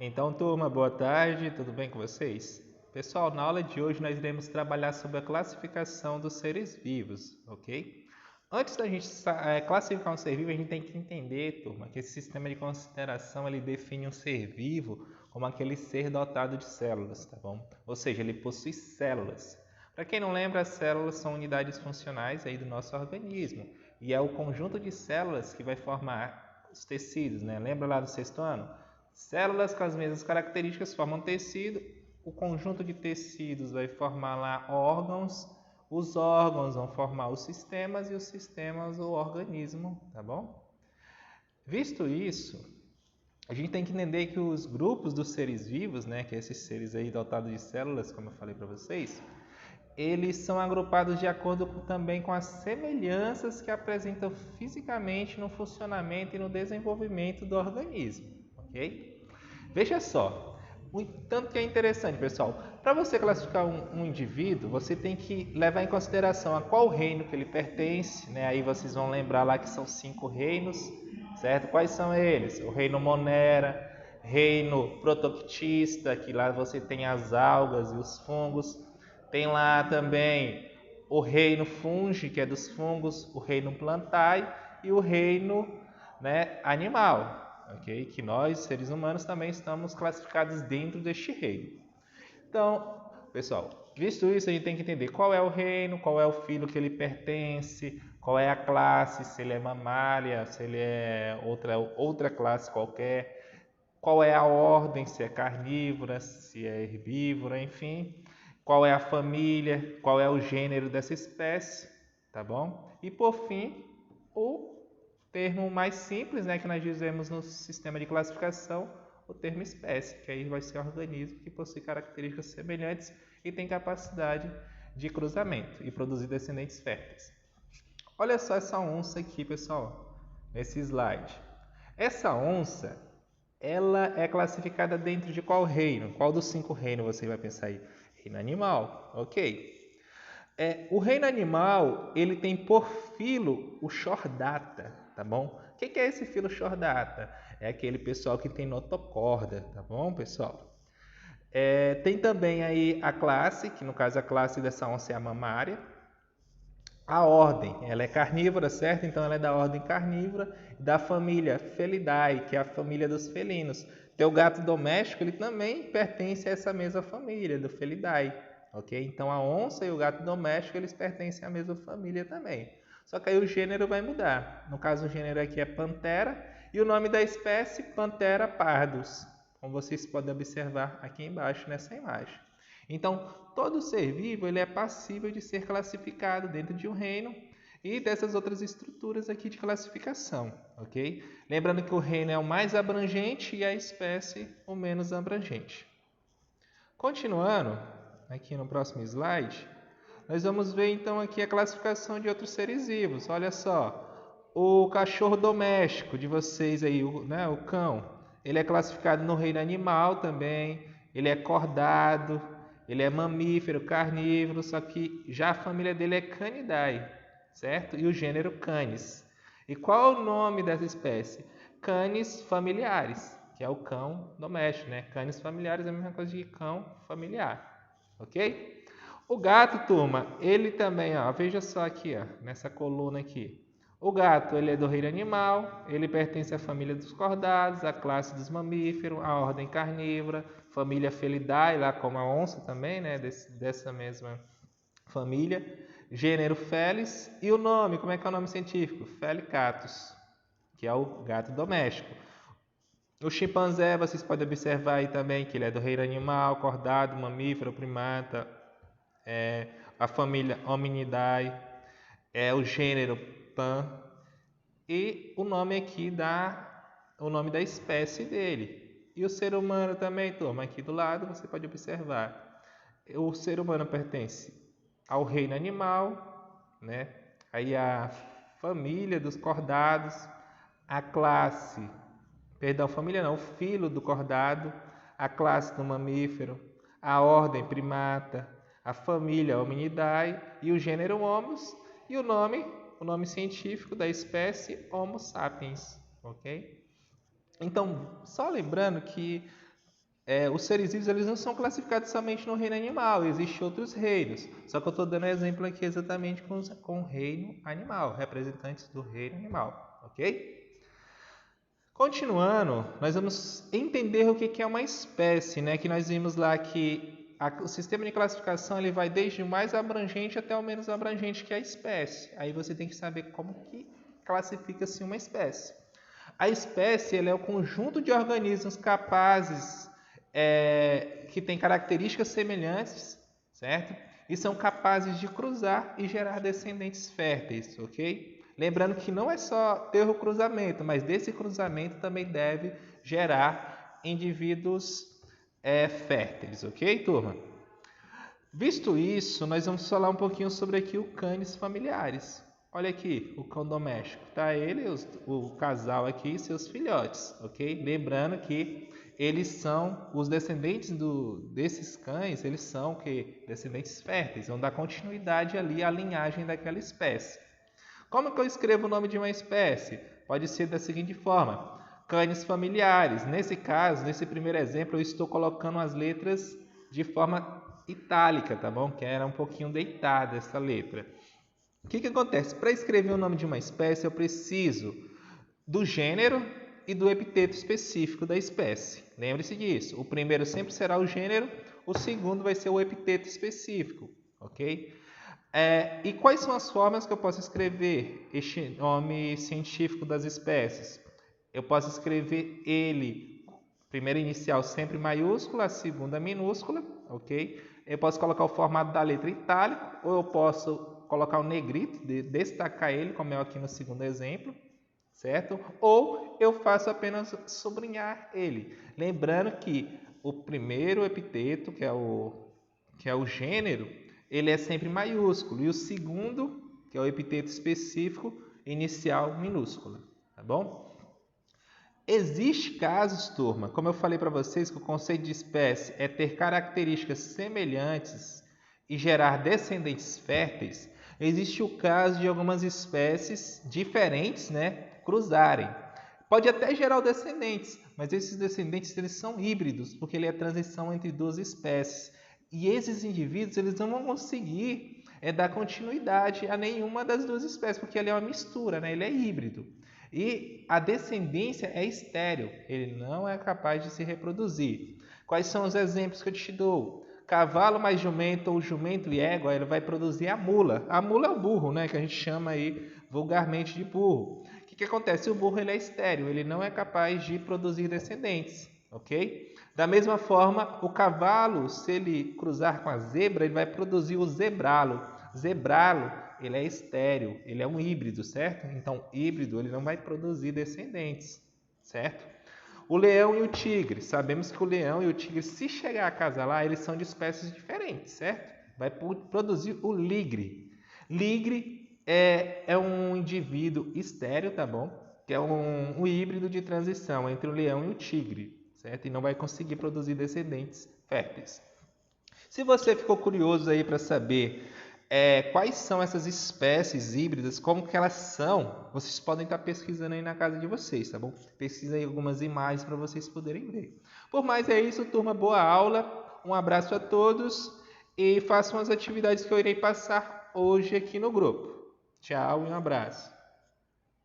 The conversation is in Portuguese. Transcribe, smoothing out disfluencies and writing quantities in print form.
Então, turma, boa tarde, tudo bem com vocês? Pessoal, na aula de hoje nós iremos trabalhar sobre a classificação dos seres vivos, ok? Antes da gente classificar um ser vivo, a gente tem que entender, turma, que esse sistema de consideração ele define um ser vivo como aquele ser dotado de células, tá bom? Ou seja, ele possui células. Para quem não lembra, as células são unidades funcionais aí do nosso organismo e é o conjunto de células que vai formar os tecidos, né? Lembra lá do sexto ano? Células com as mesmas características formam tecido, o conjunto de tecidos vai formar lá órgãos, os órgãos vão formar os sistemas e os sistemas o organismo, tá bom? Visto isso, a gente tem que entender que os grupos dos seres vivos, né, que é esses seres aí dotados de células, como eu falei para vocês, eles são agrupados de acordo também com as semelhanças que apresentam fisicamente no funcionamento e no desenvolvimento do organismo, ok? Veja só, o tanto que é interessante, pessoal. Para você classificar um indivíduo, você tem que levar em consideração a qual reino que ele pertence, né? Aí vocês vão lembrar lá que são 5 reinos, certo? Quais são eles? O reino Monera, reino Protoctista, que lá você tem as algas e os fungos. Tem lá também o reino Fungi, que é dos fungos, o reino Plantae e o reino, né, animal, ok? Que nós, seres humanos, também estamos classificados dentro deste reino. Então, pessoal, visto isso, a gente tem que entender qual é o reino, qual é o filo que ele pertence, qual é a classe, se ele é mamária, se ele é outra classe qualquer, qual é a ordem, se é carnívora, se é herbívora, enfim, qual é a família, qual é o gênero dessa espécie, tá bom? E por fim, o termo mais simples, né, que nós dizemos no sistema de classificação, o termo espécie, que aí vai ser um organismo que possui características semelhantes e tem capacidade de cruzamento e produzir descendentes férteis. Olha só essa onça aqui, pessoal, nesse slide. Essa onça, ela é classificada dentro de qual reino? Qual dos 5 reinos você vai pensar aí? Reino animal, ok. O reino animal, ele tem por filo o chordata, tá bom? O que é esse filo chordata? É aquele pessoal que tem notocorda, tá bom, pessoal? Tem também aí a classe, que no caso a classe dessa onça é a mamária. A ordem, ela é carnívora, certo? Então ela é da ordem carnívora, da família Felidae, que é a família dos felinos. Teu gato doméstico, ele também pertence a essa mesma família, do Felidae, ok? Então a onça e o gato doméstico, eles pertencem à mesma família também. Só que aí o gênero vai mudar. No caso, o gênero aqui é Panthera e o nome da espécie, Panthera pardus, como vocês podem observar aqui embaixo nessa imagem. Então, todo ser vivo ele é passível de ser classificado dentro de um reino e dessas outras estruturas aqui de classificação, ok? Lembrando que o reino é o mais abrangente e a espécie o menos abrangente. Continuando, aqui no próximo slide, nós vamos ver então aqui a classificação de outros seres vivos. Olha só, o cachorro doméstico de vocês aí, o cão, ele é classificado no reino animal também, ele é cordado, ele é mamífero, carnívoro, só que já a família dele é Canidae, certo? E o gênero Canis. E qual é o nome dessa espécie? Canis familiares, que é o cão doméstico, né? Canis familiares é a mesma coisa que cão familiar, ok? O gato, turma, ele também, ó, veja só aqui, ó, nessa coluna aqui. O gato, ele é do reino animal, ele pertence à família dos cordados, à classe dos mamíferos, à ordem carnívora, família Felidae, lá como a onça também, né, dessa mesma família, gênero Felis, e o nome, como é que é o nome científico? Felicatus, que é o gato doméstico. O chimpanzé, vocês podem observar aí também que ele é do reino animal, cordado, mamífero, primata, a família Hominidae, o gênero Pan, e o nome aqui o nome da espécie dele. E o ser humano também, turma, aqui do lado você pode observar. O ser humano pertence ao reino animal, né? Aí a família dos cordados, a classe, perdão, família não, o filo do cordado, a classe do mamífero, a ordem primata, a família Hominidae e o gênero Homus e o nome científico da espécie Homo sapiens, ok? Então, só lembrando que os seres vivos eles não são classificados somente no reino animal, existem outros reinos. Só que eu estou dando exemplo aqui exatamente com o reino animal, representantes do reino animal, ok? Continuando, nós vamos entender o que é uma espécie, né? Que nós vimos lá que o sistema de classificação ele vai desde o mais abrangente até o menos abrangente, que é a espécie. Aí você tem que saber como que classifica-se uma espécie. A espécie ela é o conjunto de organismos capazes, que têm características semelhantes, certo? E são capazes de cruzar e gerar descendentes férteis, ok? Lembrando que não é só ter o cruzamento, mas desse cruzamento também deve gerar indivíduos férteis, ok, turma? Visto isso, nós vamos falar um pouquinho sobre aqui o cães familiares. Olha aqui, o cão doméstico. Tá ele, o casal aqui e seus filhotes, ok? Lembrando que eles são os descendentes desses cães, eles são descendentes férteis, vão dar continuidade ali à linhagem daquela espécie. Como que eu escrevo o nome de uma espécie? Pode ser da seguinte forma: cães familiares. Nesse caso, nesse primeiro exemplo, eu estou colocando as letras de forma itálica, tá bom? Que era um pouquinho deitada essa letra. O que acontece? Para escrever o nome de uma espécie, eu preciso do gênero e do epiteto específico da espécie. Lembre-se disso. O primeiro sempre será o gênero, o segundo vai ser o epiteto específico, ok? E quais são as formas que eu posso escrever este nome científico das espécies? Eu posso escrever ele, primeira inicial sempre maiúscula, a segunda minúscula, ok? Eu posso colocar o formato da letra itálico, ou eu posso colocar o negrito, destacar ele, como é aqui no segundo exemplo, certo? Ou eu faço apenas sublinhar ele. Lembrando que o primeiro epiteto, que é o gênero, ele é sempre maiúsculo. E o segundo, que é o epiteto específico, inicial minúscula. Tá bom? Existem casos, turma, como eu falei para vocês, que o conceito de espécie é ter características semelhantes e gerar descendentes férteis. Existe o caso de algumas espécies diferentes, né, cruzarem. Pode até gerar descendentes, mas esses descendentes eles são híbridos, porque ele é a transição entre duas espécies. E esses indivíduos eles não vão conseguir dar continuidade a nenhuma das duas espécies, porque ele é uma mistura, né? Ele é híbrido. E a descendência é estéril, ele não é capaz de se reproduzir. Quais são os exemplos que eu te dou? Cavalo mais jumento ou jumento e égua, ele vai produzir a mula. A mula é o burro, né? Que a gente chama aí vulgarmente de burro. O que acontece? O burro ele é estéril, ele não é capaz de produzir descendentes, ok? Da mesma forma, o cavalo, se ele cruzar com a zebra, ele vai produzir o zebralo. Zebralo, ele é estéril, ele é um híbrido, certo? Então, híbrido, ele não vai produzir descendentes, certo? O leão e o tigre, sabemos que o leão e o tigre, se chegar a acasalar, eles são de espécies diferentes, certo? Vai produzir o ligre. Ligre é um indivíduo estéril, tá bom? Que é um híbrido de transição entre o leão e o tigre, certo? E não vai conseguir produzir descendentes férteis. Se você ficou curioso aí para saber quais são essas espécies híbridas, como que elas são, vocês podem estar pesquisando aí na casa de vocês, tá bom? Pesquisa aí algumas imagens para vocês poderem ver. Por mais é isso, turma, boa aula, um abraço a todos e façam as atividades que eu irei passar hoje aqui no grupo. Tchau e um abraço.